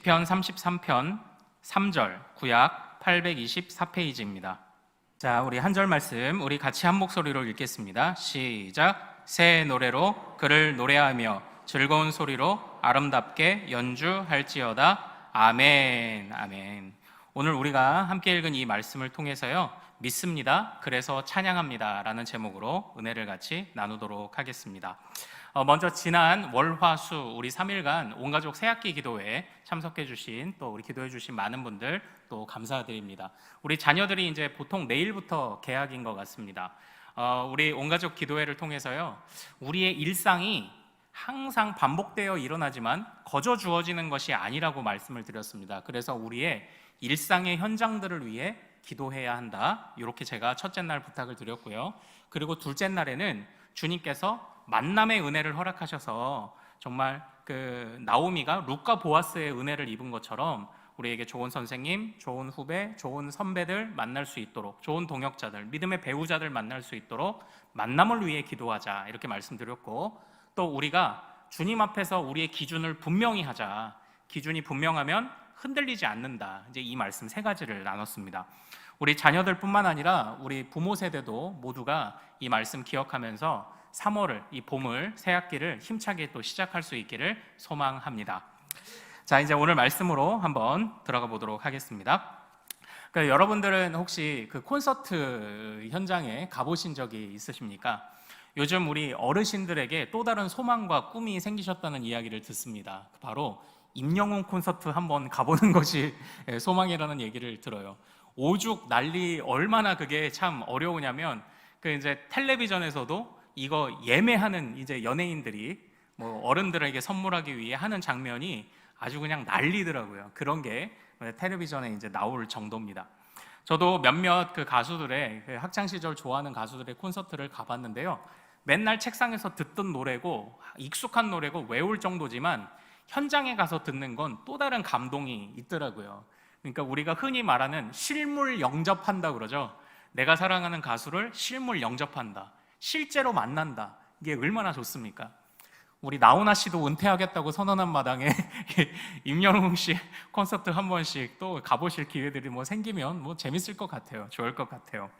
시편 33편 3절 구약 824페이지입니다. 자, 우리 한 절 말씀 우리 같이 한 목소리로 읽겠습니다. 시작. 새 노래로 그를 노래하며 즐거운 소리로 아름답게 연주할지어다. 아멘. 아멘. 오늘 우리가 함께 읽은 이 말씀을 통해서요, 믿습니다, 그래서 찬양합니다 라는 제목으로 은혜를 같이 나누도록 하겠습니다. 먼저 지난 월, 화, 수 우리 3일간 온가족 새학기 기도회에 참석해 주신, 또 우리 기도해 주신 많은 분들 또 감사드립니다. 우리 자녀들이 이제 보통 내일부터 개학인 것 같습니다. 우리 온가족 기도회를 통해서요, 우리의 일상이 항상 반복되어 일어나지만 거저 주어지는 것이 아니라고 말씀을 드렸습니다. 그래서 우리의 일상의 현장들을 위해 기도해야 한다, 이렇게 제가 첫째 날 부탁을 드렸고요. 그리고 둘째 날에는 주님께서 만남의 은혜를 허락하셔서 정말 그 나오미가 룻과 보아스의 은혜를 입은 것처럼 우리에게 좋은 선생님, 좋은 후배, 좋은 선배들 만날 수 있도록, 좋은 동역자들, 믿음의 배우자들 만날 수 있도록 만남을 위해 기도하자, 이렇게 말씀드렸고, 또 우리가 주님 앞에서 우리의 기준을 분명히 하자, 기준이 분명하면 흔들리지 않는다, 이제 이 말씀 세 가지를 나눴습니다. 우리 자녀들뿐만 아니라 우리 부모 세대도 모두가 이 말씀 기억하면서 3월을, 이 봄을, 새학기를 힘차게 또 시작할 수 있기를 소망합니다. 자, 이제 오늘 말씀으로 한번 들어가 보도록 하겠습니다. 그러니까 여러분들은 혹시 그 콘서트 현장에 가보신 적이 있으십니까? 요즘 우리 어르신들에게 또 다른 소망과 꿈이 생기셨다는 이야기를 듣습니다. 바로 임영웅 콘서트 한번 가보는 것이 소망이라는 얘기를 들어요. 오죽 난리, 얼마나 그게 참 어려우냐면, 그 이제 텔레비전에서도 이거 예매하는 이제 연예인들이 뭐 어른들에게 선물하기 위해 하는 장면이 아주 그냥 난리더라고요. 그런 게 텔레비전에 이제 나올 정도입니다. 저도 몇몇 그 가수들의, 그 학창 시절 좋아하는 가수들의 콘서트를 가봤는데요, 맨날 책상에서 듣던 노래고 익숙한 노래고 외울 정도지만 현장에 가서 듣는 건 또 다른 감동이 있더라고요. 그러니까 우리가 흔히 말하는 실물 영접한다 그러죠. 내가 사랑하는 가수를 실물 영접한다, 실제로 만난다, 이게 얼마나 좋습니까? 우리 나훈아 씨도 은퇴하겠다고 선언한 마당에 임영웅 씨 콘서트 한 번씩 또 가보실 기회들이 뭐 생기면 뭐 재밌을 것 같아요. 좋을 것 같아요.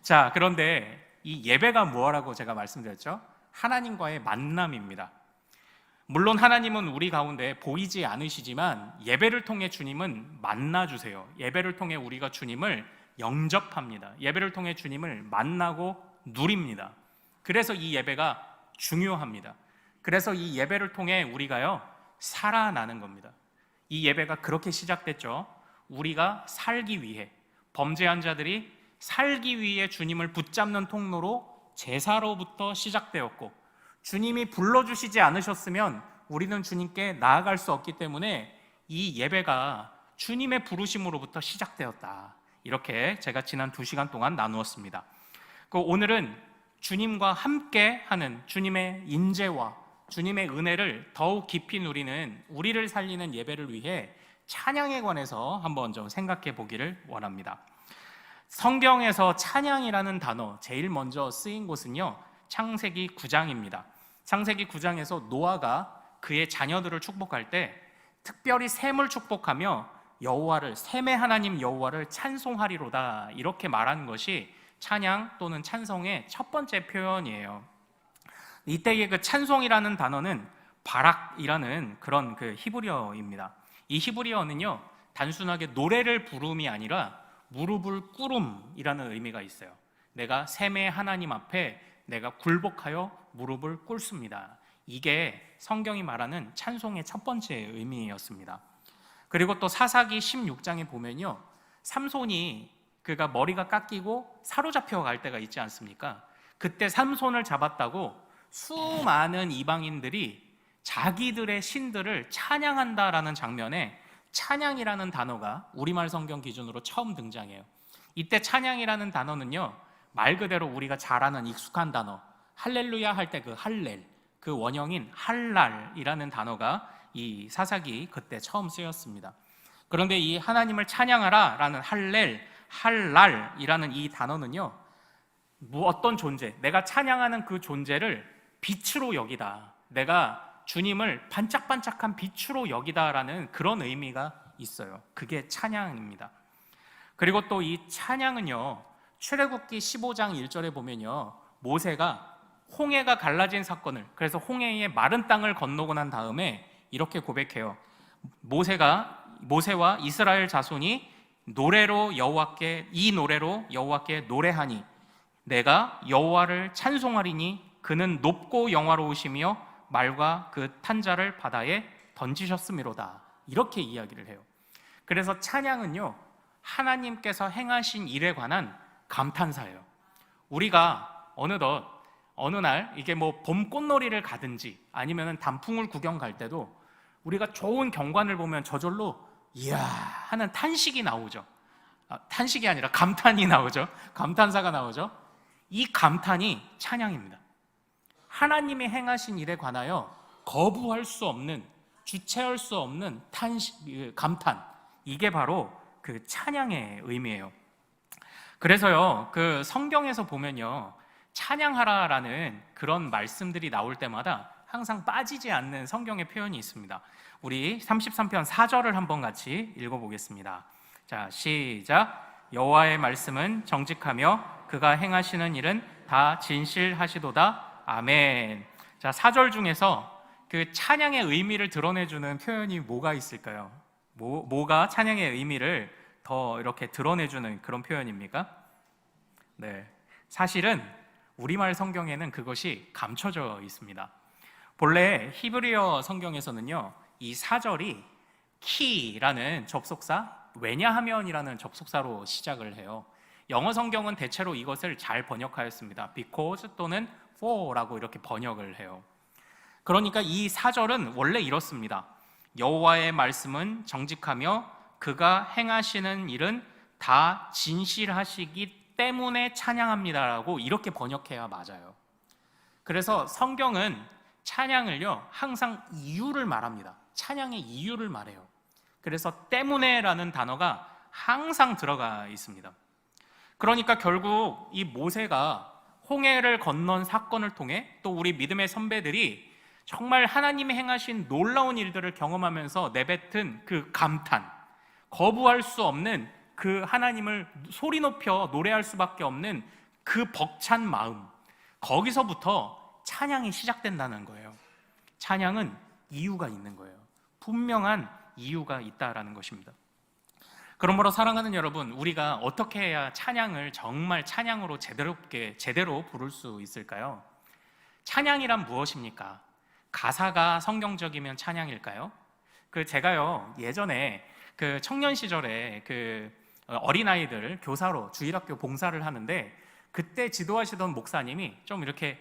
자, 그런데 이 예배가 뭐라고 제가 말씀드렸죠? 하나님과의 만남입니다. 물론 하나님은 우리 가운데 보이지 않으시지만 예배를 통해 주님은 만나주세요. 예배를 통해 우리가 주님을 영접합니다. 예배를 통해 주님을 만나고 누립니다. 그래서 이 예배가 중요합니다. 그래서 이 예배를 통해 우리가요, 살아나는 겁니다. 이 예배가 그렇게 시작됐죠. 우리가 살기 위해, 범죄한 자들이 살기 위해 주님을 붙잡는 통로로 제사로부터 시작되었고, 주님이 불러주시지 않으셨으면 우리는 주님께 나아갈 수 없기 때문에 이 예배가 주님의 부르심으로부터 시작되었다, 이렇게 제가 지난 2시간 동안 나누었습니다. 오늘은 주님과 함께 하는 주님의 인재와 주님의 은혜를 더욱 깊이 누리는, 우리를 살리는 예배를 위해 찬양에 관해서 한번 좀 생각해 보기를 원합니다. 성경에서 찬양이라는 단어 제일 먼저 쓰인 곳은요, 창세기 9장입니다. 창세기 9장에서 노아가 그의 자녀들을 축복할 때 특별히 셈을 축복하며 여호와를, 셈의 하나님 여호와를 찬송하리로다, 이렇게 말하는 것이 찬양 또는 찬송의 첫 번째 표현이에요. 이때의 그 찬송이라는 단어는 바락이라는 그런 그 히브리어입니다. 이 히브리어는요, 단순하게 노래를 부름이 아니라 무릎을 꿇음이라는 의미가 있어요. 내가 셈의 하나님 앞에 내가 굴복하여 무릎을 꿇습니다. 이게 성경이 말하는 찬송의 첫 번째 의미였습니다. 그리고 또 사사기 16장에 보면요, 삼손이 그가 머리가 깎이고 사로잡혀 갈 때가 있지 않습니까? 그때 삼손을 잡았다고 수많은 이방인들이 자기들의 신들을 찬양한다라는 장면에 찬양이라는 단어가 우리말 성경 기준으로 처음 등장해요. 이때 찬양이라는 단어는요, 말 그대로 우리가 잘 아는 익숙한 단어, 할렐루야 할 때 그 할렐, 그 원형인 할랄이라는 단어가 이 사사기 그때 처음 쓰였습니다. 그런데 이 하나님을 찬양하라 라는 할렐, 할랄이라는 이 단어는요, 어떤 존재, 내가 찬양하는 그 존재를 빛으로 여기다, 내가 주님을 반짝반짝한 빛으로 여기다라는 그런 의미가 있어요. 그게 찬양입니다. 그리고 또 이 찬양은요, 출애굽기 15장 1절에 보면요, 모세가 홍해가 갈라진 사건을, 그래서 홍해의 마른 땅을 건너고 난 다음에 이렇게 고백해요. 모세와 이스라엘 자손이 이 노래로 여호와께 노래하니 내가 여호와를 찬송하리니 그는 높고 영화로우시며 말과 그 탄자를 바다에 던지셨음이로다. 이렇게 이야기를 해요. 그래서 찬양은요, 하나님께서 행하신 일에 관한 감탄사예요. 우리가 어느 날 이게 뭐 봄 꽃놀이를 가든지 아니면 단풍을 구경 갈 때도 우리가 좋은 경관을 보면 저절로 이야 하는 탄식이 나오죠. 탄식이 아니라 감탄이 나오죠. 감탄사가 나오죠. 이 감탄이 찬양입니다. 하나님이 행하신 일에 관하여 거부할 수 없는, 주체할 수 없는 감탄, 이게 바로 그 찬양의 의미예요. 그래서요, 그 성경에서 보면요, 찬양하라라는 그런 말씀들이 나올 때마다 항상 빠지지 않는 성경의 표현이 있습니다. 우리 33편 4절을 한번 같이 읽어보겠습니다. 자, 시작. 여호와의 말씀은 정직하며 그가 행하시는 일은 다 진실하시도다. 아멘. 자, 4절 중에서 그 찬양의 의미를 드러내주는 표현이 뭐가 있을까요? 뭐가 찬양의 의미를 더 이렇게 드러내주는 그런 표현입니까? 네, 사실은 우리말 성경에는 그것이 감춰져 있습니다. 본래 히브리어 성경에서는요, 이 4절이 키라는 접속사, 왜냐하면이라는 접속사로 시작을 해요. 영어 성경은 대체로 이것을 잘 번역하였습니다. because 또는 for라고 이렇게 번역을 해요. 그러니까 이 4절은 원래 이렇습니다. 여호와의 말씀은 정직하며 그가 행하시는 일은 다 진실하시기 때문에 찬양합니다라고 이렇게 번역해야 맞아요. 그래서 성경은 찬양을요, 항상 이유를 말합니다. 찬양의 이유를 말해요. 그래서 때문에라는 단어가 항상 들어가 있습니다. 그러니까 결국 이 모세가 홍해를 건넌 사건을 통해 또 우리 믿음의 선배들이 정말 하나님이 행하신 놀라운 일들을 경험하면서 내뱉은 그 감탄, 거부할 수 없는 그 하나님을 소리 높여 노래할 수밖에 없는 그 벅찬 마음, 거기서부터 찬양이 시작된다는 거예요. 찬양은 이유가 있는 거예요. 분명한 이유가 있다라는 것입니다. 그러므로 사랑하는 여러분, 우리가 어떻게 해야 찬양을 정말 찬양으로 제대로 부를 수 있을까요? 찬양이란 무엇입니까? 가사가 성경적이면 찬양일까요? 제가요, 예전에 그 청년 시절에 그 어린아이들 교사로 주일학교 봉사를 하는데, 그때 지도하시던 목사님이 좀 이렇게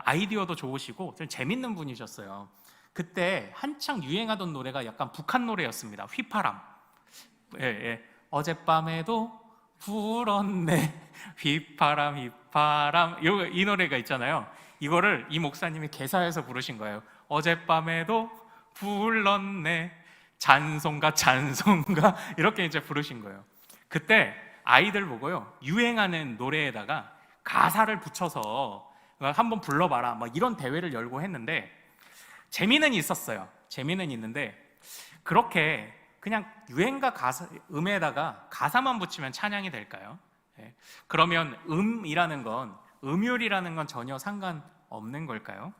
아이디어도 좋으시고 좀 재밌는 분이셨어요. 그때 한창 유행하던 노래가 약간 북한 노래였습니다. 휘파람. 예. 어젯밤에도 불었네 휘파람 휘파람, 이 노래가 있잖아요. 이거를 이 목사님이 개사해서 부르신 거예요. 어젯밤에도 불렀네 잔송가 잔송가, 이렇게 이제 부르신 거예요. 그때 아이들 보고요, 유행하는 노래에다가 가사를 붙여서 한번 불러봐라 막 이런 대회를 열고 했는데, 재미는 있었어요. 재미는 있는데, 그렇게 그냥 유행가 음에다가 가사만 붙이면 찬양이 될까요? 네. 그러면 음이라는 건, 음율이라는 건 전혀 상관없는 걸까요?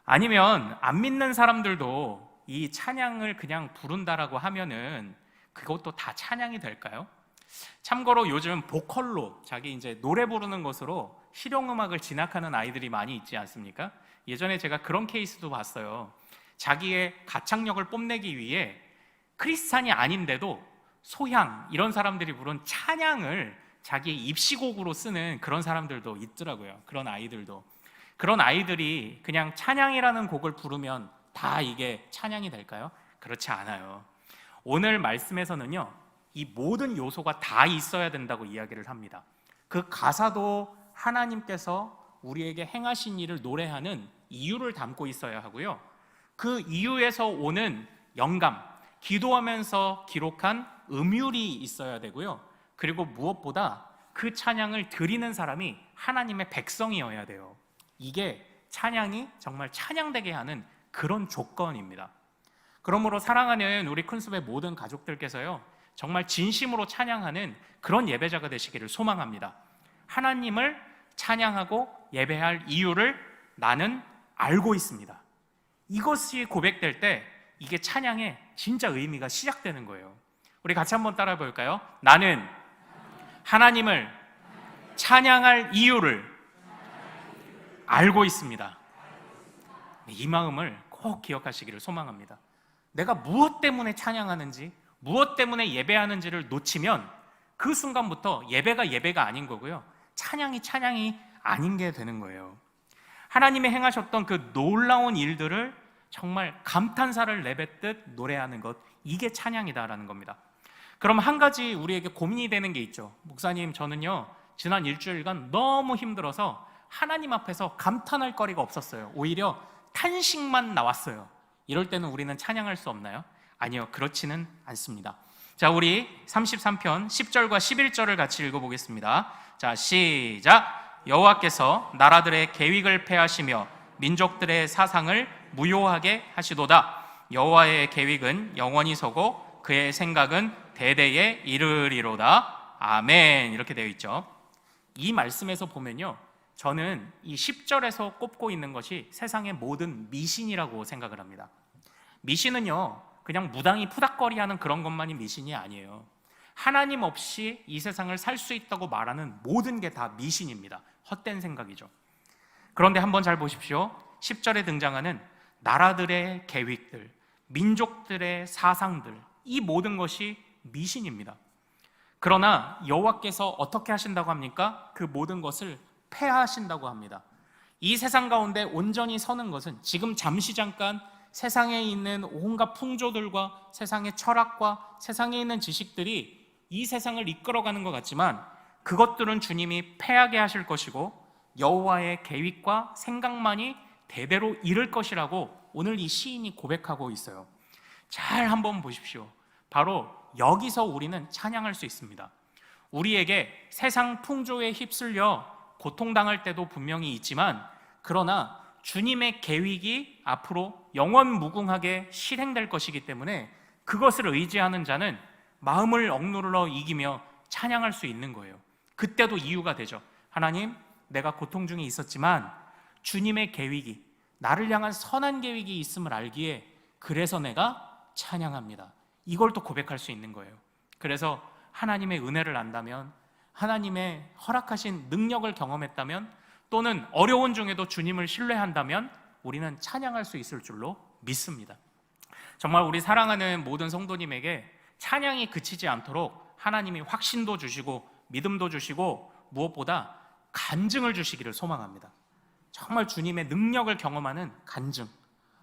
아니면 안 믿는 사람들도 이 찬양을 그냥 부른다라고 하면은 그것도 다 찬양이 될까요? 참고로 요즘 보컬로 자기 이제 노래 부르는 것으로 실용음악을 진학하는 아이들이 많이 있지 않습니까? 예전에 제가 그런 케이스도 봤어요. 자기의 가창력을 뽐내기 위해 크리스찬이 아닌데도 소향, 이런 사람들이 부른 찬양을 자기의 입시곡으로 쓰는 그런 사람들도 있더라고요. 그런 아이들이 그냥 찬양이라는 곡을 부르면 다 이게 찬양이 될까요? 그렇지 않아요. 오늘 말씀에서는요, 이 모든 요소가 다 있어야 된다고 이야기를 합니다. 그 가사도 하나님께서 우리에게 행하신 일을 노래하는 이유를 담고 있어야 하고요, 그 이유에서 오는 영감, 기도하면서 기록한 음율이 있어야 되고요, 그리고 무엇보다 그 찬양을 드리는 사람이 하나님의 백성이어야 돼요. 이게 찬양이 정말 찬양되게 하는 그런 조건입니다. 그러므로 사랑하는 우리 큰숲의 모든 가족들께서요, 정말 진심으로 찬양하는 그런 예배자가 되시기를 소망합니다. 하나님을 찬양하고 예배할 이유를 나는 알고 있습니다. 이것이 고백될 때 이게 찬양의 진짜 의미가 시작되는 거예요. 우리 같이 한번 따라해 볼까요? 나는 하나님을 찬양할 이유를 알고 있습니다. 이 마음을 꼭 기억하시기를 소망합니다. 내가 무엇 때문에 찬양하는지, 무엇 때문에 예배하는지를 놓치면 그 순간부터 예배가 아닌 거고요, 찬양이 아닌 게 되는 거예요. 하나님이 행하셨던 그 놀라운 일들을 정말 감탄사를 내뱉듯 노래하는 것, 이게 찬양이다라는 겁니다. 그럼 한 가지 우리에게 고민이 되는 게 있죠. 목사님, 저는요 지난 일주일간 너무 힘들어서 하나님 앞에서 감탄할 거리가 없었어요. 오히려 탄식만 나왔어요. 이럴 때는 우리는 찬양할 수 없나요? 아니요, 그렇지는 않습니다. 자, 우리 33편 10절과 11절을 같이 읽어보겠습니다. 자, 시작. 여호와께서 나라들의 계획을 폐하시며 민족들의 사상을 무효하게 하시도다. 여호와의 계획은 영원히 서고 그의 생각은 대대에 이르리로다. 아멘. 이렇게 되어 있죠. 이 말씀에서 보면요, 저는 이 10절에서 꼽고 있는 것이 세상의 모든 미신이라고 생각을 합니다. 미신은요, 그냥 무당이 푸닥거리하는 그런 것만이 미신이 아니에요. 하나님 없이 이 세상을 살 수 있다고 말하는 모든 게 다 미신입니다. 헛된 생각이죠. 그런데 한번 잘 보십시오. 10절에 등장하는 나라들의 계획들, 민족들의 사상들, 이 모든 것이 미신입니다. 그러나 여호와께서 어떻게 하신다고 합니까? 그 모든 것을 폐하신다고 합니다. 이 세상 가운데 온전히 서는 것은 지금 잠시 잠깐 세상에 있는 온갖 풍조들과 세상의 철학과 세상에 있는 지식들이 이 세상을 이끌어가는 것 같지만 그것들은 주님이 폐하게 하실 것이고 여호와의 계획과 생각만이 대대로 이룰 것이라고 오늘 이 시인이 고백하고 있어요. 잘 한번 보십시오. 바로 여기서 우리는 찬양할 수 있습니다. 우리에게 세상 풍조에 휩쓸려 고통당할 때도 분명히 있지만, 그러나 주님의 계획이 앞으로 영원무궁하게 실행될 것이기 때문에 그것을 의지하는 자는 마음을 억누르러 이기며 찬양할 수 있는 거예요. 그때도 이유가 되죠. 하나님, 내가 고통 중에 있었지만 주님의 계획이, 나를 향한 선한 계획이 있음을 알기에 그래서 내가 찬양합니다. 이걸 또 고백할 수 있는 거예요. 그래서 하나님의 은혜를 안다면, 하나님의 허락하신 능력을 경험했다면, 또는 어려운 중에도 주님을 신뢰한다면 우리는 찬양할 수 있을 줄로 믿습니다. 정말 우리 사랑하는 모든 성도님에게 찬양이 그치지 않도록 하나님이 확신도 주시고 믿음도 주시고 무엇보다 간증을 주시기를 소망합니다. 정말 주님의 능력을 경험하는 간증,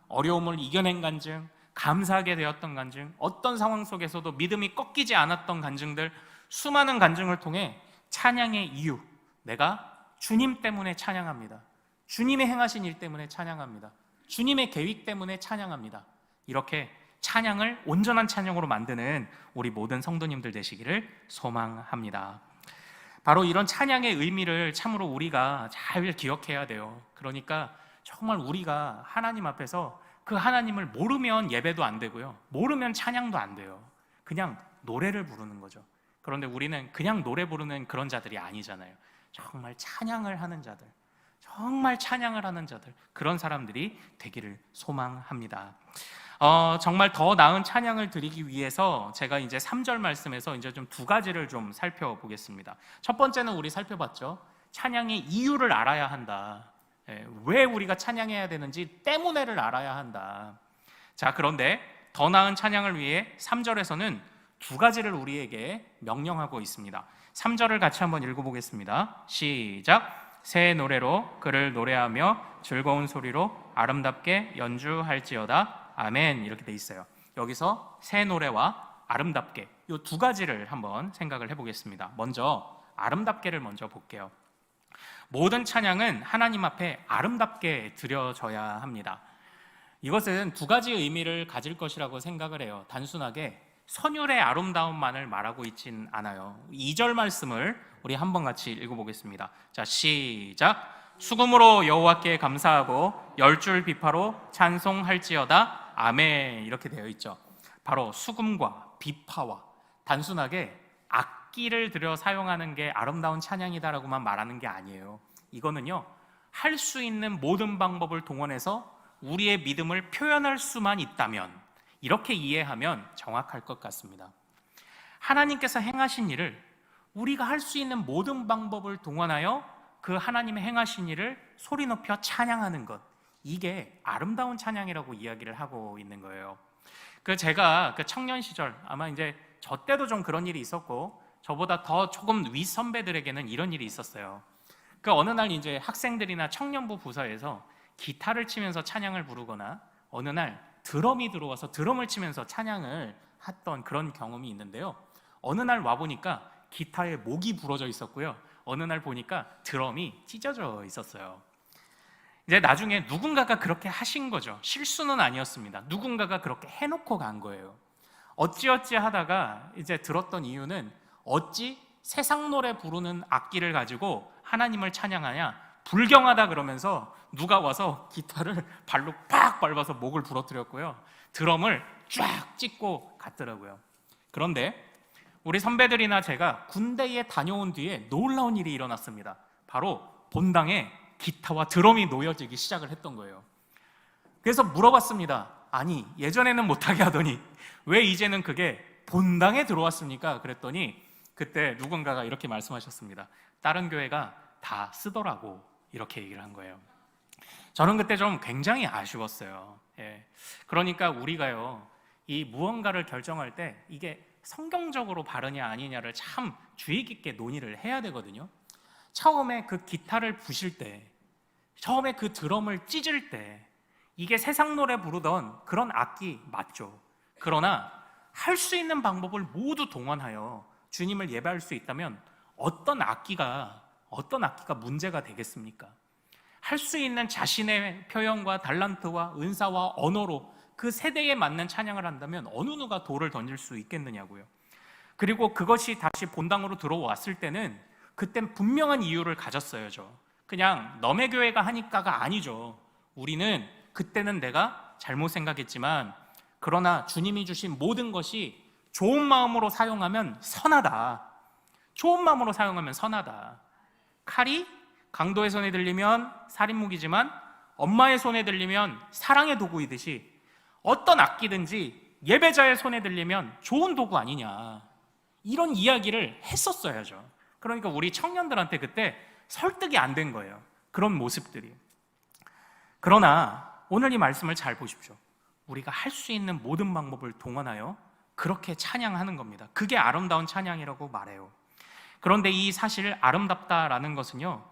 어려움을 이겨낸 간증, 감사하게 되었던 간증, 어떤 상황 속에서도 믿음이 꺾이지 않았던 간증들, 수많은 간증을 통해 찬양의 이유, 내가 주님 때문에 찬양합니다. 주님의 행하신 일 때문에 찬양합니다. 주님의 계획 때문에 찬양합니다. 이렇게 찬양을 온전한 찬양으로 만드는 우리 모든 성도님들 되시기를 소망합니다. 바로 이런 찬양의 의미를 참으로 우리가 잘 기억해야 돼요. 그러니까 정말 우리가 하나님 앞에서 그 하나님을 모르면 예배도 안 되고요, 모르면 찬양도 안 돼요. 그냥 노래를 부르는 거죠. 그런데 우리는 그냥 노래 부르는 그런 자들이 아니잖아요. 정말 찬양을 하는 자들, 정말 찬양을 하는 자들, 그런 사람들이 되기를 소망합니다. 정말 더 나은 찬양을 드리기 위해서 제가 이제 3절 말씀에서 이제 좀 두 가지를 좀 살펴보겠습니다. 첫 번째는 우리 살펴봤죠. 찬양의 이유를 알아야 한다. 왜 우리가 찬양해야 되는지 때문에를 알아야 한다. 자, 그런데 더 나은 찬양을 위해 3절에서는 두 가지를 우리에게 명령하고 있습니다. 3절을 같이 한번 읽어보겠습니다. 시작. 새 노래로 그를 노래하며 즐거운 소리로 아름답게 연주할지어다. 아멘. 이렇게 돼 있어요. 여기서 새 노래와 아름답게, 이 두 가지를 한번 생각을 해보겠습니다. 먼저 아름답게를 먼저 볼게요. 모든 찬양은 하나님 앞에 아름답게 드려져야 합니다. 이것은 두 가지 의미를 가질 것이라고 생각을 해요. 단순하게 선율의 아름다움만을 말하고 있진 않아요. 2절 말씀을 우리 한번 같이 읽어보겠습니다. 자, 시작. 수금으로 여호와께 감사하고 열 줄 비파로 찬송할지어다. 아멘. 이렇게 되어 있죠. 바로 수금과 비파와 단순하게 악기를 들여 사용하는 게 아름다운 찬양이다라고만 말하는 게 아니에요. 이거는요, 할 수 있는 모든 방법을 동원해서 우리의 믿음을 표현할 수만 있다면, 이렇게 이해하면 정확할 것 같습니다. 하나님께서 행하신 일을 우리가 할 수 있는 모든 방법을 동원하여 그 하나님의 행하신 일을 소리 높여 찬양하는 것, 이게 아름다운 찬양이라고 이야기를 하고 있는 거예요. 제가 청년 시절, 아마 이제 저 때도 좀 그런 일이 있었고 저보다 더 조금 윗 선배들에게는 이런 일이 있었어요. 어느 날 이제 학생들이나 청년부 부서에서 기타를 치면서 찬양을 부르거나 어느 날 드럼이 들어와서 드럼을 치면서 찬양을 했던 그런 경험이 있는데요. 어느 날 와보니까 기타에 목이 부러져 있었고요. 어느 날 보니까 드럼이 찢어져 있었어요. 이제 나중에 누군가가 그렇게 하신 거죠. 실수는 아니었습니다. 누군가가 그렇게 해놓고 간 거예요. 어찌어찌 하다가 이제 들었던 이유는, 어찌 세상 노래 부르는 악기를 가지고 하나님을 찬양하냐, 불경하다 그러면서 누가 와서 기타를 발로 팍 밟아서 목을 부러뜨렸고요. 드럼을 쫙 찢고 갔더라고요. 그런데 우리 선배들이나 제가 군대에 다녀온 뒤에 놀라운 일이 일어났습니다. 바로 본당에 기타와 드럼이 놓여지기 시작을 했던 거예요. 그래서 물어봤습니다. 아니, 예전에는 못하게 하더니 왜 이제는 그게 본당에 들어왔습니까? 그랬더니 그때 누군가가 이렇게 말씀하셨습니다. 다른 교회가 다 쓰더라고, 이렇게 얘기를 한 거예요. 저는 그때 좀 굉장히 아쉬웠어요. 그러니까 우리가요, 이 무언가를 결정할 때 이게 성경적으로 바르냐 아니냐를 참 주의 깊게 논의를 해야 되거든요. 처음에 그 기타를 부실 때, 처음에 그 드럼을 찢을 때, 이게 세상 노래 부르던 그런 악기 맞죠. 그러나 할 수 있는 방법을 모두 동원하여 주님을 예배할 수 있다면 어떤 악기가 문제가 되겠습니까? 할 수 있는 자신의 표현과 달란트와 은사와 언어로 그 세대에 맞는 찬양을 한다면 어느 누가 돌을 던질 수 있겠느냐고요. 그리고 그것이 다시 본당으로 들어왔을 때는 그땐 분명한 이유를 가졌어야죠. 그냥 너네 교회가 하니까가 아니죠. 우리는 그때는 내가 잘못 생각했지만, 그러나 주님이 주신 모든 것이 좋은 마음으로 사용하면 선하다. 좋은 마음으로 사용하면 선하다. 칼이 강도의 손에 들리면 살인무기지만 엄마의 손에 들리면 사랑의 도구이듯이 어떤 악기든지 예배자의 손에 들리면 좋은 도구 아니냐, 이런 이야기를 했었어야죠. 그러니까 우리 청년들한테 그때 설득이 안 된 거예요, 그런 모습들이. 그러나 오늘 이 말씀을 잘 보십시오. 우리가 할 수 있는 모든 방법을 동원하여 그렇게 찬양하는 겁니다. 그게 아름다운 찬양이라고 말해요. 그런데 이 사실 아름답다라는 것은요,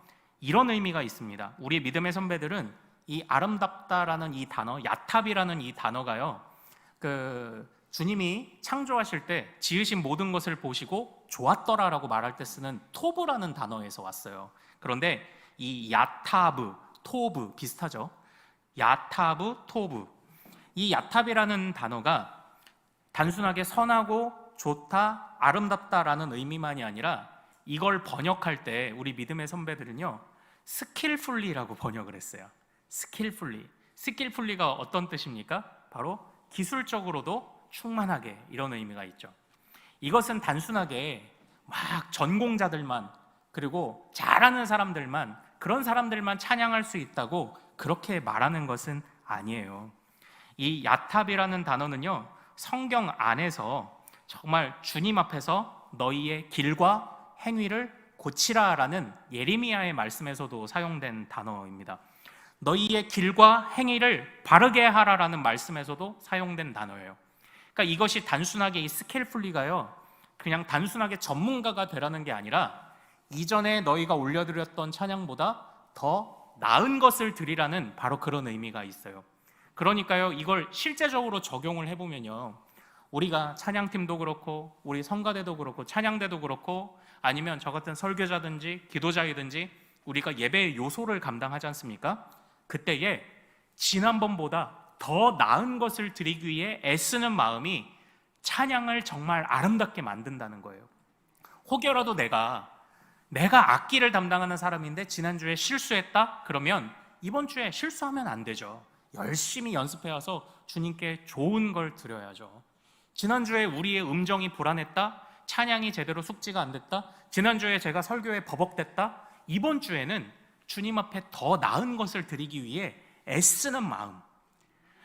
이런 의미가 있습니다. 우리 믿음의 선배들은 이 아름답다라는 이 단어, 야탑이라는 이 단어가요, 주님이 창조하실 때 지으신 모든 것을 보시고 좋았더라라고 말할 때 쓰는 토브라는 단어에서 왔어요. 그런데 이 야타브, 토브 비슷하죠? 야타브, 토브. 이 야탑이라는 단어가 단순하게 선하고 좋다, 아름답다라는 의미만이 아니라 이걸 번역할 때 우리 믿음의 선배들은요, 스킬풀리라고 번역을 했어요. 스킬풀리가 어떤 뜻입니까? 바로 기술적으로도 충만하게, 이런 의미가 있죠. 이것은 단순하게 막 전공자들만, 그리고 잘하는 사람들만, 그런 사람들만 찬양할 수 있다고 그렇게 말하는 것은 아니에요. 이 야탑이라는 단어는요, 성경 안에서 정말 주님 앞에서 너희의 길과 행위를 고치라라는 예레미야의 말씀에서도 사용된 단어입니다. 너희의 길과 행위를 바르게 하라라는 말씀에서도 사용된 단어예요. 그러니까 이것이 단순하게 이 스킬풀리가요, 그냥 단순하게 전문가가 되라는 게 아니라 이전에 너희가 올려드렸던 찬양보다 더 나은 것을 드리라는 바로 그런 의미가 있어요. 그러니까요, 이걸 실제적으로 적용을 해보면요, 우리가 찬양팀도 그렇고 우리 성가대도 그렇고 찬양대도 그렇고 아니면 저 같은 설교자든지 기도자이든지 우리가 예배의 요소를 감당하지 않습니까? 그때에 지난번보다 더 나은 것을 드리기 위해 애쓰는 마음이 찬양을 정말 아름답게 만든다는 거예요. 혹여라도 내가 내가 악기를 담당하는 사람인데 지난주에 실수했다? 그러면 이번 주에 실수하면 안 되죠. 열심히 연습해와서 주님께 좋은 걸 드려야죠. 지난주에 우리의 음정이 불안했다? 찬양이 제대로 숙지가 안 됐다? 지난주에 제가 설교에 버벅댔다? 이번 주에는 주님 앞에 더 나은 것을 드리기 위해 애쓰는 마음,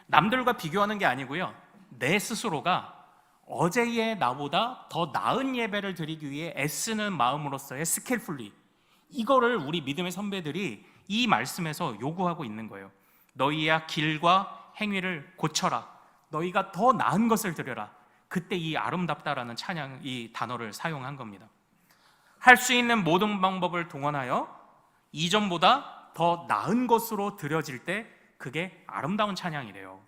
남들과 비교하는 게 아니고요, 내 스스로가 어제의 나보다 더 나은 예배를 드리기 위해 애쓰는 마음으로서의 스킬풀리, 이거를 우리 믿음의 선배들이 이 말씀에서 요구하고 있는 거예요. 너희야 길과 행위를 고쳐라. 너희가 더 나은 것을 드려라. 그때 이 아름답다라는 찬양, 이 단어를 사용한 겁니다. 할 수 있는 모든 방법을 동원하여 이전보다 더 나은 것으로 드려질 때 그게 아름다운 찬양이래요.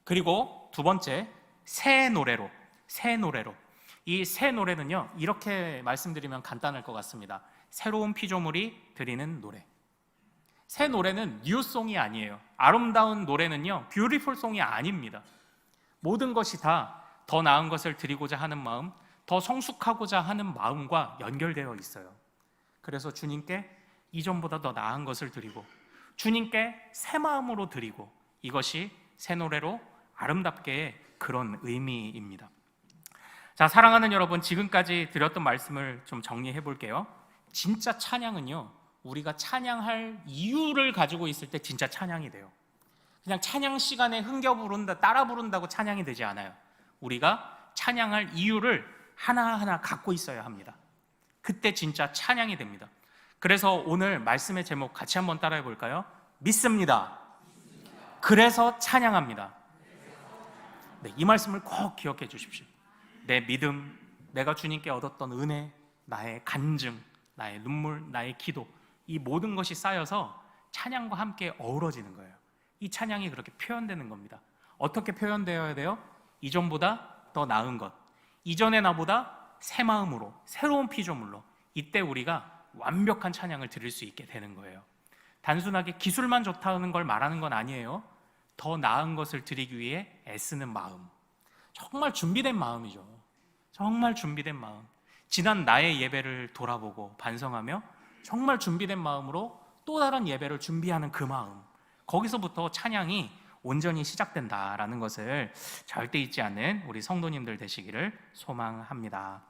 그리고 두 번째, 새 노래로. 이 새 노래는요, 이렇게 말씀드리면 간단할 것 같습니다. 새로운 피조물이 드리는 노래. 새 노래는 뉴송이 아니에요. 아름다운 노래는요, 뷰티풀송이 아닙니다. 모든 것이 다 더 나은 것을 드리고자 하는 마음, 더 성숙하고자 하는 마음과 연결되어 있어요. 그래서 주님께 이전보다 더 나은 것을 드리고 주님께 새 마음으로 드리고, 이것이 새 노래로 아름답게 그런 의미입니다. 자, 사랑하는 여러분, 지금까지 드렸던 말씀을 좀 정리해 볼게요. 진짜 찬양은요, 우리가 찬양할 이유를 가지고 있을 때 진짜 찬양이 돼요. 그냥 찬양 시간에 흥겨 부른다, 따라 부른다고 찬양이 되지 않아요. 우리가 찬양할 이유를 하나하나 갖고 있어야 합니다. 그때 진짜 찬양이 됩니다. 그래서 오늘 말씀의 제목 같이 한번 따라해 볼까요? 믿습니다. 그래서 찬양합니다. 네, 이 말씀을 꼭 기억해 주십시오. 내 믿음, 내가 주님께 얻었던 은혜, 나의 간증, 나의 눈물, 나의 기도, 이 모든 것이 쌓여서 찬양과 함께 어우러지는 거예요. 이 찬양이 그렇게 표현되는 겁니다. 어떻게 표현되어야 돼요? 이전보다 더 나은 것, 이전의 나보다 새 마음으로, 새로운 피조물로, 이때 우리가 완벽한 찬양을 드릴 수 있게 되는 거예요. 단순하게 기술만 좋다는 걸 말하는 건 아니에요. 더 나은 것을 드리기 위해 애쓰는 마음, 정말 준비된 마음이죠. 정말 준비된 마음, 지난 나의 예배를 돌아보고 반성하며 정말 준비된 마음으로 또 다른 예배를 준비하는 그 마음, 거기서부터 찬양이 온전히 시작된다라는 것을 절대 잊지 않는 우리 성도님들 되시기를 소망합니다.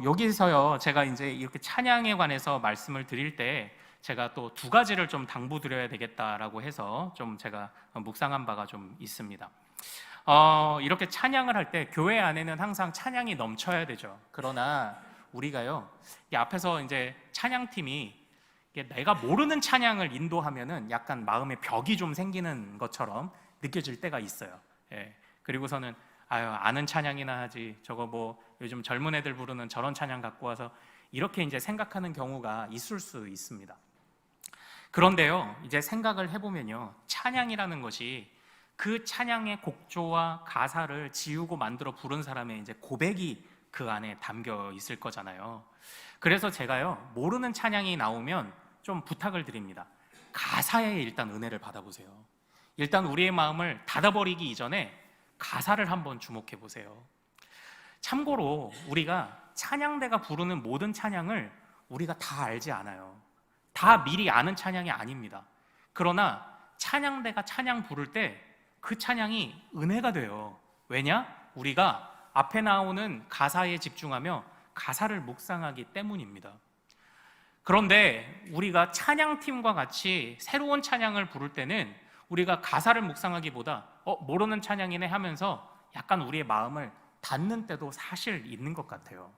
여기서요, 제가 이제 이렇게 찬양에 관해서 말씀을 드릴 때 제가 또 두 가지를 좀 당부드려야 되겠다라고 해서 좀 제가 묵상한 바가 좀 있습니다. 이렇게 찬양을 할 때 교회 안에는 항상 찬양이 넘쳐야 되죠. 그러나 우리가요, 이 앞에서 이제 찬양팀이 내가 모르는 찬양을 인도하면은 약간 마음에 벽이 좀 생기는 것처럼 느껴질 때가 있어요. 예. 그리고서는 아는 찬양이나 하지, 저거 뭐 요즘 젊은 애들 부르는 저런 찬양 갖고 와서, 이렇게 이제 생각하는 경우가 있을 수 있습니다. 그런데요, 이제 생각을 해보면요, 찬양이라는 것이 그 찬양의 곡조와 가사를 지우고 만들어 부른 사람의 이제 고백이 그 안에 담겨 있을 거잖아요. 그래서 제가요, 모르는 찬양이 나오면 좀 부탁을 드립니다. 가사에 일단 은혜를 받아보세요. 일단 우리의 마음을 닫아버리기 이전에 가사를 한번 주목해 보세요. 참고로 우리가 찬양대가 부르는 모든 찬양을 우리가 다 알지 않아요. 다 미리 아는 찬양이 아닙니다. 그러나 찬양대가 찬양 부를 때 그 찬양이 은혜가 돼요. 왜냐? 우리가 앞에 나오는 가사에 집중하며 가사를 묵상하기 때문입니다. 그런데 우리가 찬양팀과 같이 새로운 찬양을 부를 때는 우리가 가사를 묵상하기보다 모르는 찬양이네 하면서 약간 우리의 마음을 닫는 때도 사실 있는 것 같아요.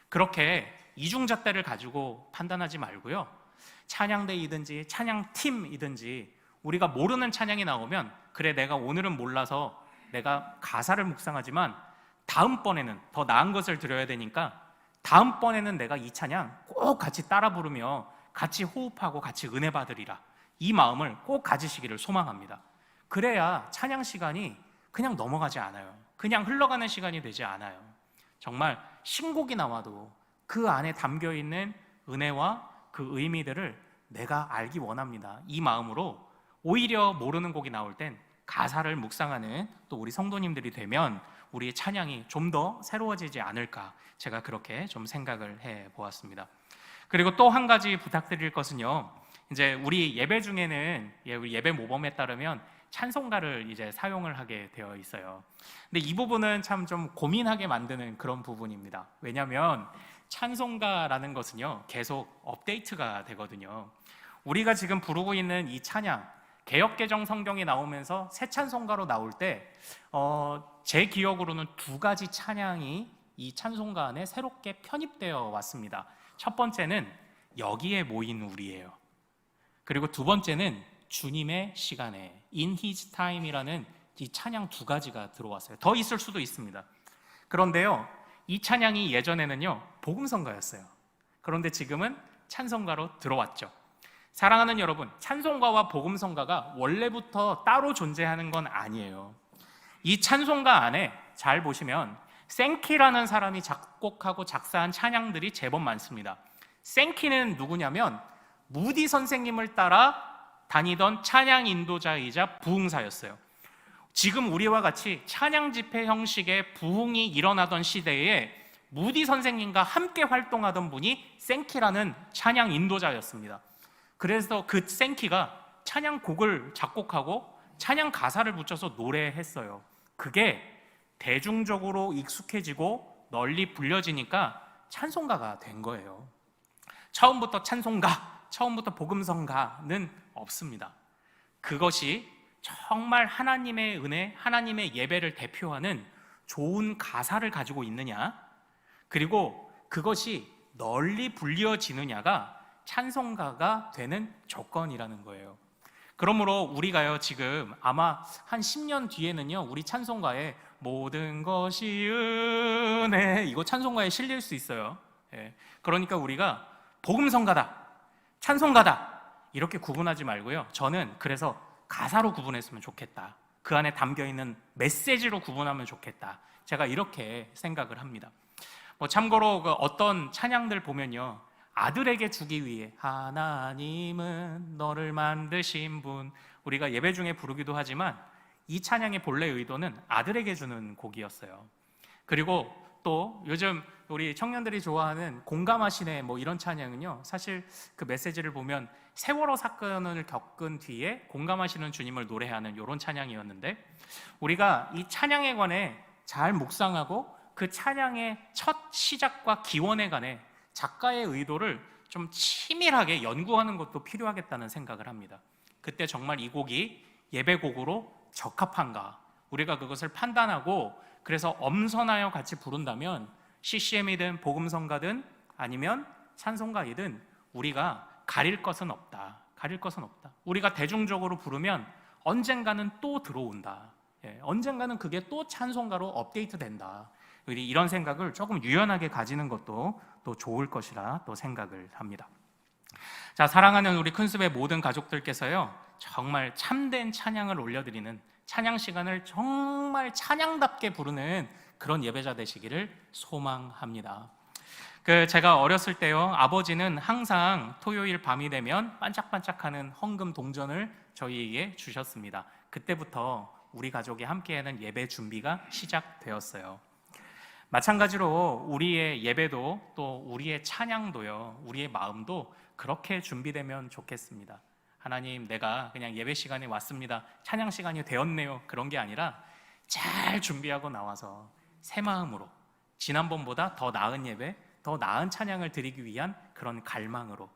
그렇게 이중잣대를 가지고 판단하지 말고요, 찬양대이든지 찬양팀이든지 우리가 모르는 찬양이 나오면, 그래 내가 오늘은 몰라서 내가 가사를 묵상하지만 다음번에는 더 나은 것을 드려야 되니까 다음번에는 내가 이 찬양 꼭 같이 따라 부르며 같이 호흡하고 같이 은혜 받으리라, 이 마음을 꼭 가지시기를 소망합니다. 그래야 찬양 시간이 그냥 넘어가지 않아요. 그냥 흘러가는 시간이 되지 않아요. 정말 신곡이 나와도 그 안에 담겨있는 은혜와 그 의미들을 내가 알기 원합니다. 이 마음으로 오히려 모르는 곡이 나올 땐 가사를 묵상하는 또 우리 성도님들이 되면 우리의 찬양이 좀 더 새로워지지 않을까, 제가 그렇게 좀 생각을 해 보았습니다. 그리고 또 한 가지 부탁드릴 것은요, 이제 우리 예배 중에는 우리 예배 모범에 따르면 찬송가를 이제 사용을 하게 되어 있어요. 근데 이 부분은 참 좀 고민하게 만드는 그런 부분입니다. 왜냐하면 찬송가라는 것은요, 계속 업데이트가 되거든요. 우리가 지금 부르고 있는 이 찬양, 개역개정 성경이 나오면서 새 찬송가로 나올 때 제 기억으로는 두 가지 찬양이 이 찬송가 안에 새롭게 편입되어 왔습니다. 첫 번째는 여기에 모인 우리예요. 그리고 두 번째는 주님의 시간에, In His Time이라는 이 찬양 두 가지가 들어왔어요. 더 있을 수도 있습니다. 그런데요, 이 찬양이 예전에는요 복음성가였어요. 그런데 지금은 찬송가로 들어왔죠. 사랑하는 여러분, 찬송가와 복음성가가 원래부터 따로 존재하는 건 아니에요. 이 찬송가 안에 잘 보시면 생키라는 사람이 작곡하고 작사한 찬양들이 제법 많습니다. 생키는 누구냐면 무디 선생님을 따라 다니던 찬양 인도자이자 부흥사였어요. 지금 우리와 같이 찬양 집회 형식의 부흥이 일어나던 시대에 무디 선생님과 함께 활동하던 분이 생키라는 찬양 인도자였습니다. 그래서 그 생키가 찬양곡을 작곡하고 찬양 가사를 붙여서 노래했어요. 그게 대중적으로 익숙해지고 널리 불려지니까 찬송가가 된 거예요. 처음부터 찬송가, 처음부터 복음성가는 없습니다. 그것이 정말 하나님의 은혜, 하나님의 예배를 대표하는 좋은 가사를 가지고 있느냐, 그리고 그것이 널리 불려지느냐가 찬송가가 되는 조건이라는 거예요. 그러므로 우리가요 지금 아마 한 10년 뒤에는요 우리 찬송가에 모든 것이 은혜, 이거 찬송가에 실릴 수 있어요. 그러니까 우리가 복음성가다, 찬송가다 이렇게 구분하지 말고요, 저는 그래서 가사로 구분했으면 좋겠다, 그 안에 담겨있는 메시지로 구분하면 좋겠다, 제가 이렇게 생각을 합니다. 참고로 어떤 찬양들 보면요, 아들에게 주기 위해 하나님은 너를 만드신 분, 우리가 예배 중에 부르기도 하지만 이 찬양의 본래 의도는 아들에게 주는 곡이었어요. 그리고 또 요즘 우리 청년들이 좋아하는 공감하시네 이런 찬양은요, 사실 그 메시지를 보면 세월호 사건을 겪은 뒤에 공감하시는 주님을 노래하는 이런 찬양이었는데, 우리가 이 찬양에 관해 잘 묵상하고 그 찬양의 첫 시작과 기원에 관해 작가의 의도를 좀 치밀하게 연구하는 것도 필요하겠다는 생각을 합니다. 그때 정말 이 곡이 예배곡으로 적합한가, 우리가 그것을 판단하고 그래서 엄선하여 같이 부른다면 CCM이든 복음성가든 아니면 찬송가이든 우리가 가릴 것은 없다. 가릴 것은 없다. 우리가 대중적으로 부르면 언젠가는 또 들어온다. 언젠가는 그게 또 찬송가로 업데이트된다. 우리 이런 생각을 조금 유연하게 가지는 것도 또 좋을 것이라 또 생각을 합니다. 자, 사랑하는 우리 큰숲의 모든 가족들께서요, 정말 참된 찬양을 올려드리는 찬양 시간을 정말 찬양답게 부르는 그런 예배자 되시기를 소망합니다. 제가 어렸을 때요, 아버지는 항상 토요일 밤이 되면 반짝반짝하는 헌금 동전을 저희에게 주셨습니다. 그때부터 우리 가족이 함께하는 예배 준비가 시작되었어요. 마찬가지로 우리의 예배도 또 우리의 찬양도요, 우리의 마음도 그렇게 준비되면 좋겠습니다. 하나님, 내가 그냥 예배 시간에 왔습니다, 찬양 시간이 되었네요, 그런 게 아니라 잘 준비하고 나와서 새 마음으로 지난번보다 더 나은 예배, 더 나은 찬양을 드리기 위한 그런 갈망으로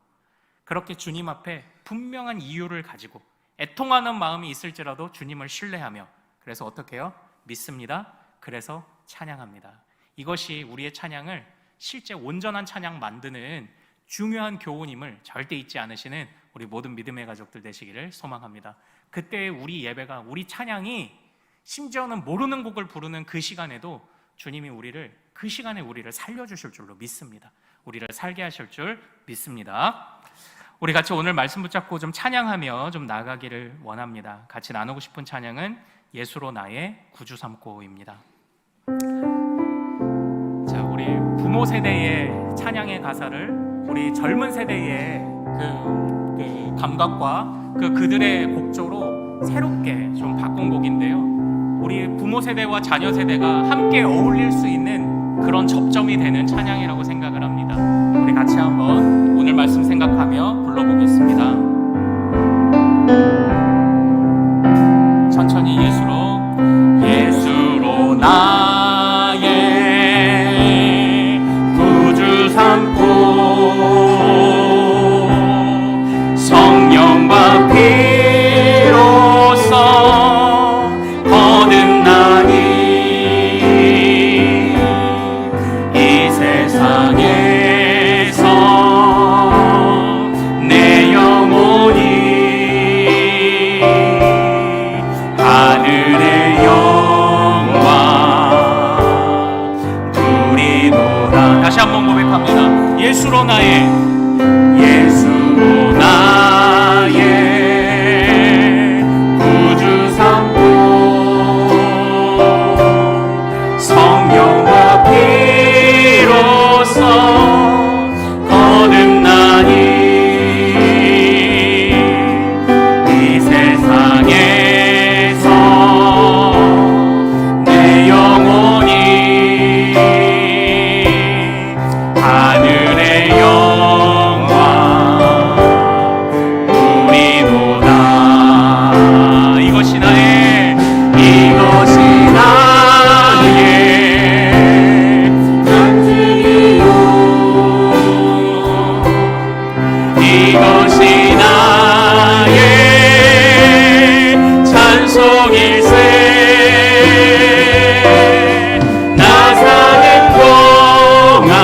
그렇게 주님 앞에 분명한 이유를 가지고 애통하는 마음이 있을지라도 주님을 신뢰하며, 그래서 어떻게 해요? 믿습니다. 그래서 찬양합니다. 이것이 우리의 찬양을 실제 온전한 찬양 만드는 중요한 교훈임을 절대 잊지 않으시는 우리 모든 믿음의 가족들 되시기를 소망합니다. 그때 우리 예배가, 우리 찬양이 심지어는 모르는 곡을 부르는 그 시간에도 주님이 그 시간에 우리를 살려주실 줄로 믿습니다. 우리를 살게 하실 줄 믿습니다. 우리 같이 오늘 말씀 붙잡고 좀 찬양하며 좀 나아가기를 원합니다. 같이 나누고 싶은 찬양은 예수로 나의 구주 삼고입니다. 자, 우리 부모 세대의 찬양의 가사를 우리 젊은 세대의 그 감각과 그들의 곡조로 새롭게 좀 바꾼 곡인데요, 우리 부모 세대와 자녀 세대가 함께 어울릴 수 있는 그런 접점이 되는 찬양이라고 생각을 합니다. 우리 같이 한번 오늘 말씀 생각하며 불러보겠습니다. 천천히 예수로 나의 구주 삼고 성령과 피로써 거듭나니 이 세상에서 내 영혼이 하늘의 영광 누리노라. 다시 한번 고백합니다. 예수로 나의 구주 삼고 성령과 피로써 거듭나니 이 세상에서 내 영혼이 하늘의 영광 누리도다. 이것이 나의 간증이요. 이것이 나의 찬송일세. 나 사는 동안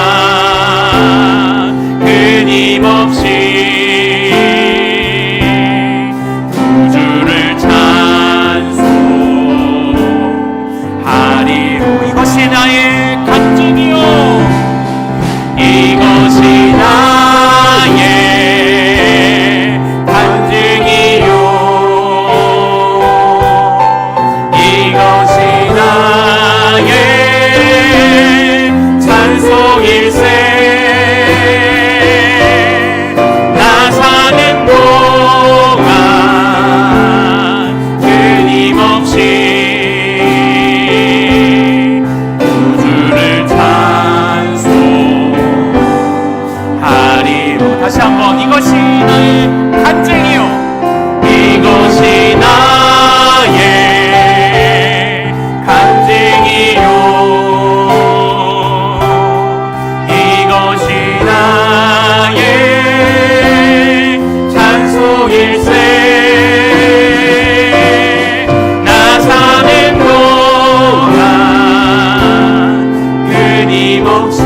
끊임없이 구주를 찬송하리로. 이것이 나의 간증이요. 이것이 나의 간증이요. 이것이 나의 찬송일세. 나 사는 동안 끊임없이 구주를 찬송하리로. 다시 한번 이것이 나의 간증이요. 이것이 나의 간증이요. 이것이 나의 찬송일세. 나 사는 동안 끊임없이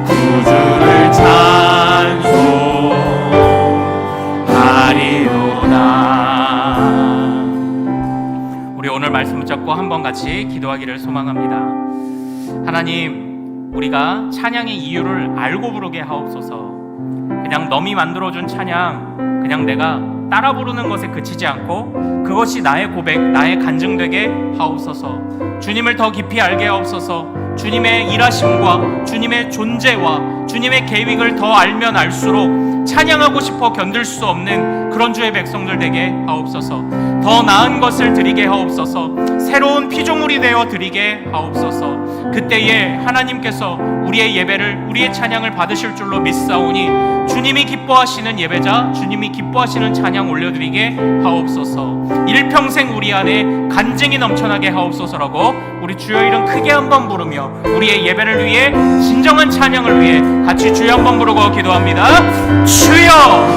구주를 찬송하리로다. 우리 오늘 말씀 붙잡고 한번 같이 기도하기를 소망합니다. 하나님, 우리가 찬양의 이유를 알고 부르게 하옵소서. 그냥 넘이 만들어준 찬양, 그냥 내가 따라 부르는 것에 그치지 않고 그것이 나의 고백, 나의 간증되게 하옵소서. 주님을 더 깊이 알게 하옵소서. 주님의 일하심과 주님의 존재와 주님의 계획을 더 알면 알수록 찬양하고 싶어 견딜 수 없는 그런 주의 백성들 되게 하옵소서. 더 나은 것을 드리게 하옵소서. 새로운 피조물이 되어 드리게 하옵소서. 그때에 하나님께서 우리의 예배를, 우리의 찬양을 받으실 줄로 믿사오니 주님이 기뻐하시는 예배자, 주님이 기뻐하시는 찬양 올려드리게 하옵소서. 일평생 우리 안에 간증이 넘쳐나게 하옵소서라고 우리 주여 이름 크게 한번 부르며 우리의 예배를 위해 진정한 찬양을 위해 같이 주여 한번 부르고 기도합니다. 주여!